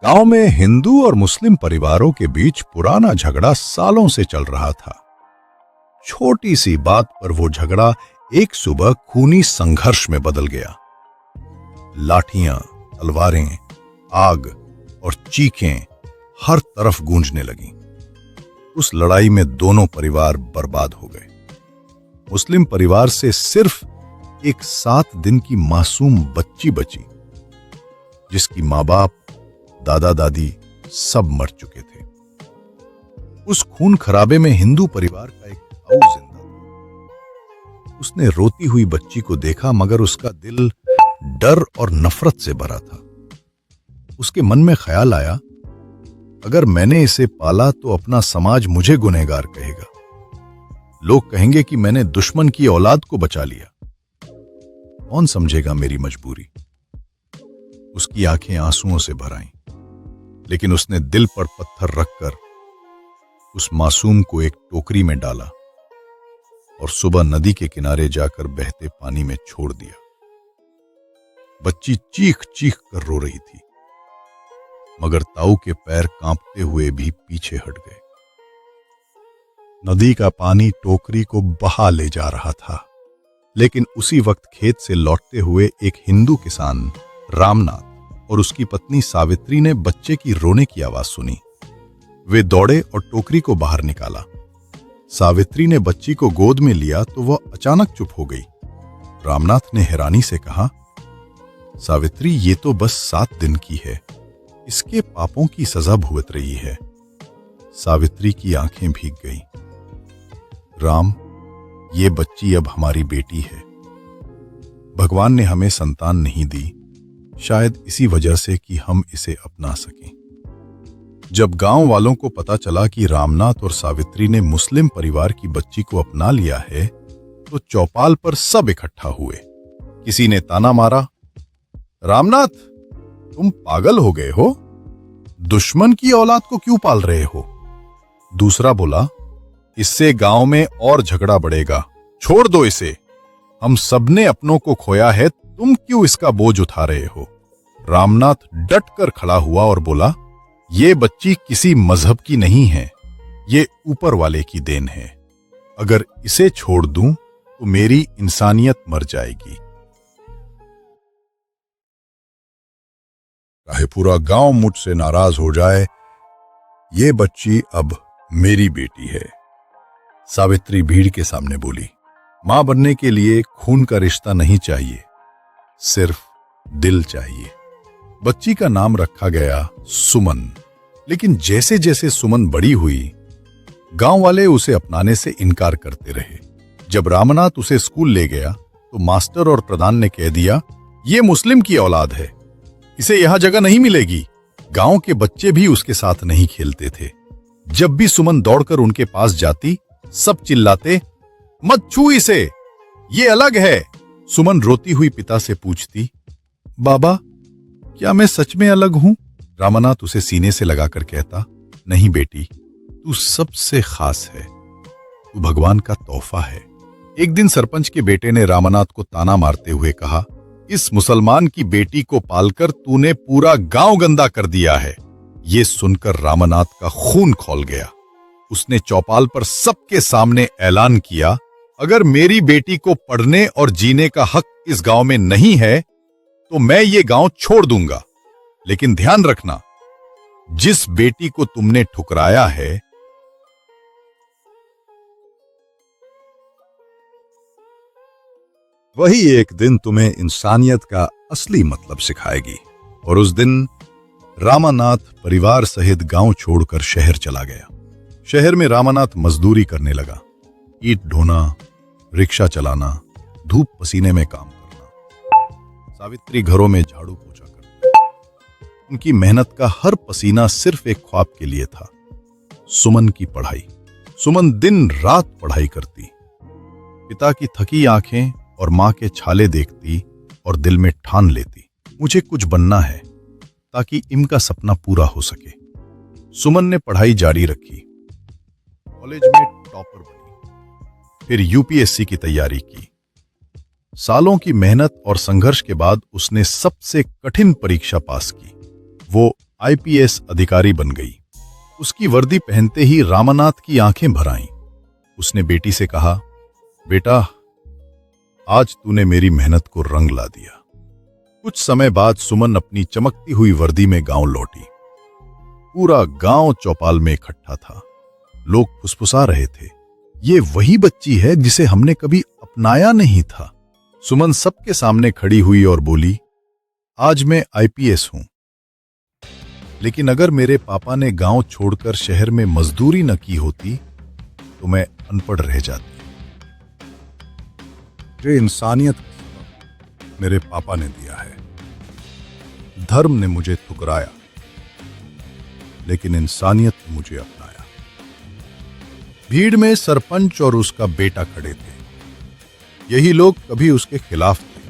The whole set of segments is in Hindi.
गांव में हिंदू और मुस्लिम परिवारों के बीच पुराना झगड़ा सालों से चल रहा था। छोटी सी बात पर वो झगड़ा एक सुबह खूनी संघर्ष में बदल गया। लाठियां, तलवारें, आग और चीखें हर तरफ गूंजने लगीं। उस लड़ाई में दोनों परिवार बर्बाद हो गए। मुस्लिम परिवार से सिर्फ एक 7 दिन की मासूम बच्ची बची, जिसकी माँ बाप, दादा दादी सब मर चुके थे। उस खून खराबे में हिंदू परिवार का एक ताऊ जिंदा था। उसने रोती हुई बच्ची को देखा, मगर उसका दिल डर और नफरत से भरा था। उसके मन में ख्याल आया, अगर मैंने इसे पाला तो अपना समाज मुझे गुनहगार कहेगा। लोग कहेंगे कि मैंने दुश्मन की औलाद को बचा लिया। कौन समझेगा मेरी मजबूरी? उसकी आंखें आंसुओं से भर आईं, लेकिन उसने दिल पर पत्थर रखकर उस मासूम को एक टोकरी में डाला और सुबह नदी के किनारे जाकर बहते पानी में छोड़ दिया। बच्ची चीख चीख कर रो रही थी, मगर ताऊ के पैर कांपते हुए भी पीछे हट गए। नदी का पानी टोकरी को बहा ले जा रहा था, लेकिन उसी वक्त खेत से लौटते हुए एक हिंदू किसान रामनाथ और उसकी पत्नी सावित्री ने बच्चे की रोने की आवाज सुनी। वे दौड़े और टोकरी को बाहर निकाला। सावित्री ने बच्ची को गोद में लिया तो वह अचानक चुप हो गई। रामनाथ ने हैरानी से कहा, सावित्री, ये तो बस 7 दिन की है, इसके पापों की सजा भुगत रही है। सावित्री की आंखें भीग गईं। राम, ये बच्ची अब हमारी बेटी है। भगवान ने हमें संतान नहीं दी, शायद इसी वजह से कि हम इसे अपना सकें। जब गांव वालों को पता चला कि रामनाथ और सावित्री ने मुस्लिम परिवार की बच्ची को अपना लिया है, तो चौपाल पर सब इकट्ठा हुए। किसी ने ताना मारा, रामनाथ, तुम पागल हो गए हो? दुश्मन की औलाद को क्यों पाल रहे हो? दूसरा बोला, इससे गांव में और झगड़ा बढ़ेगा, छोड़ दो इसे। हम सबने अपनों को खोया है, तुम क्यों इसका बोझ उठा रहे हो? रामनाथ डट कर खड़ा हुआ और बोला, ये बच्ची किसी मजहब की नहीं है, ये ऊपर वाले की देन है। अगर इसे छोड़ दूं तो मेरी इंसानियत मर जाएगी। चाहे पूरा गांव मुझसे नाराज हो जाए, ये बच्ची अब मेरी बेटी है। सावित्री भीड़ के सामने बोली, मां बनने के लिए खून का रिश्ता नहीं चाहिए, सिर्फ दिल चाहिए। बच्ची का नाम रखा गया सुमन। लेकिन जैसे जैसे सुमन बड़ी हुई, गांव वाले उसे अपनाने से इनकार करते रहे। जब रामनाथ उसे स्कूल ले गया तो मास्टर और प्रधान ने कह दिया, ये मुस्लिम की औलाद है, इसे यहां जगह नहीं मिलेगी। गांव के बच्चे भी उसके साथ नहीं खेलते थे। जब भी सुमन दौड़कर उनके पास जाती, सब चिल्लाते, मत छू इसे, ये अलग है। सुमन रोती हुई पिता से पूछती, बाबा, क्या मैं सच में अलग हूं? रामनाथ उसे सीने से लगाकर कहता, नहीं बेटी, तू सबसे खास है, तू भगवान का तोहफा है। एक दिन सरपंच के बेटे ने रामनाथ को ताना मारते हुए कहा, इस मुसलमान की बेटी को पालकर तूने पूरा गांव गंदा कर दिया है। ये सुनकर रामनाथ का खून खौल गया। उसने चौपाल पर सबके सामने ऐलान किया, अगर मेरी बेटी को पढ़ने और जीने का हक इस गांव में नहीं है तो मैं ये गांव छोड़ दूंगा। लेकिन ध्यान रखना, जिस बेटी को तुमने ठुकराया है, वही एक दिन तुम्हें इंसानियत का असली मतलब सिखाएगी। और उस दिन रामनाथ परिवार सहित गांव छोड़कर शहर चला गया। शहर में रामनाथ मजदूरी करने लगा, ईंट ढोना, रिक्शा चलाना, धूप पसीने में काम करना। सावित्री घरों में झाड़ू पोछा करती। उनकी मेहनत का हर पसीना सिर्फ एक ख्वाब के लिए था, सुमन की पढ़ाई। सुमन दिन रात पढ़ाई करती। पिता की थकी आंखें और मां के छाले देखती और दिल में ठान लेती, मुझे कुछ बनना है ताकि इनका सपना पूरा हो सके। सुमन ने पढ़ाई जारी रखी, कॉलेज में टॉपर बनी, फिर यूपीएससी की तैयारी की। सालों की मेहनत और संघर्ष के बाद उसने सबसे कठिन परीक्षा पास की, वो आईपीएस अधिकारी बन गई। उसकी वर्दी पहनते ही रामानाथ की आंखें भर आईं। उसने बेटी से कहा, बेटा, आज तूने मेरी मेहनत को रंग ला दिया। कुछ समय बाद सुमन अपनी चमकती हुई वर्दी में गांव लौटी। पूरा गांव चौपाल में इकट्ठा था। लोग फुसफुसा रहे थे, ये वही बच्ची है जिसे हमने कभी अपनाया नहीं था। सुमन सबके सामने खड़ी हुई और बोली, आज मैं आईपीएस हूं, लेकिन अगर मेरे पापा ने गांव छोड़कर शहर में मजदूरी न की होती तो मैं अनपढ़ रह जाती। ये इंसानियत मेरे पापा ने दिया है। धर्म ने मुझे ठुकराया, लेकिन इंसानियत ने मुझे अपनाया। भीड़ में सरपंच और उसका बेटा खड़े थे। यही लोग कभी उसके खिलाफ थे।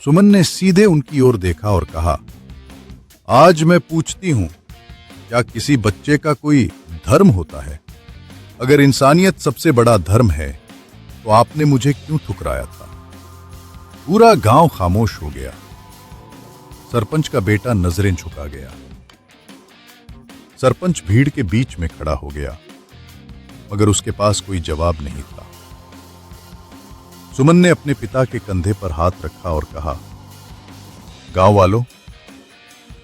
सुमन ने सीधे उनकी ओर देखा और कहा, आज मैं पूछती हूं, क्या किसी बच्चे का कोई धर्म होता है? अगर इंसानियत सबसे बड़ा धर्म है तो आपने मुझे क्यों ठुकराया था? पूरा गांव खामोश हो गया। सरपंच का बेटा नजरें झुका गया। सरपंच भीड़ के बीच में खड़ा हो गया, मगर उसके पास कोई जवाब नहीं था। सुमन ने अपने पिता के कंधे पर हाथ रखा और कहा, गांव वालों,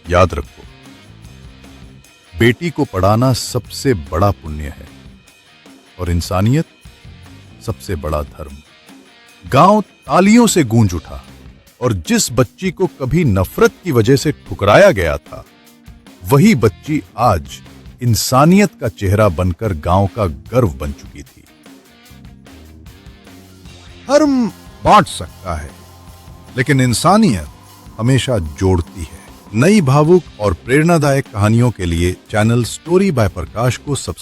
याद रखो, बेटी को पढ़ाना सबसे बड़ा पुण्य है और इंसानियत सबसे बड़ा धर्म। गांव तालियों से गूंज उठा और जिस बच्ची को कभी नफरत की वजह से ठुकराया गया था, वही बच्ची आज इंसानियत का चेहरा बनकर गांव का गर्व बन चुकी थी। धर्म बांट सकता है, लेकिन इंसानियत हमेशा जोड़ती है। नई भावुक और प्रेरणादायक कहानियों के लिए चैनल स्टोरी बाय प्रकाश को सब्सक्राइब